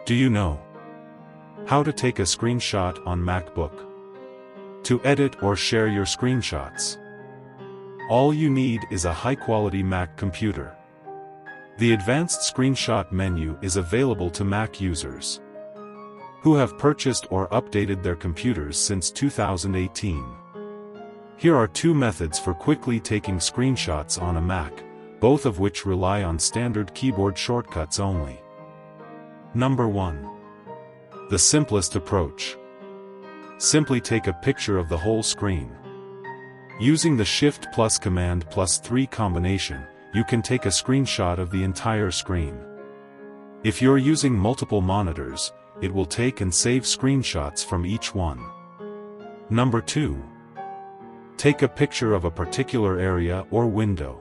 Do you know how to take a screenshot on Macbook? To edit or share your screenshots, all you need is a high-quality Mac computer. The advanced screenshot menu is available to Mac users who have purchased or updated their computers since 2018. Here are two methods for quickly taking screenshots on a Mac, both of which rely on standard keyboard shortcuts only. Number 1. The simplest approach. Simply take a picture of the whole screen. Using the Shift plus Command plus 3 combination, you can take a screenshot of the entire screen. If you're using multiple monitors, it will take and save screenshots from each one. Number 2. Take a picture of a particular area or window.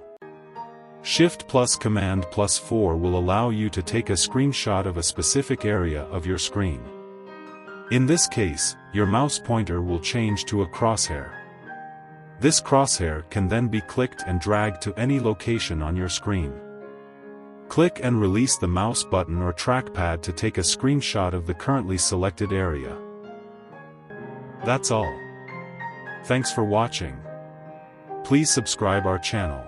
Shift plus Command plus 4 will allow you to take a screenshot of a specific area of your screen. In this case, your mouse pointer will change to a crosshair. This crosshair can then be clicked and dragged to any location on your screen. Click and release the mouse button or trackpad to take a screenshot of the currently selected area. That's all. Thanks for watching. Please subscribe our channel.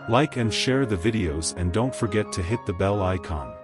Like and share the videos and don't forget to hit the bell icon.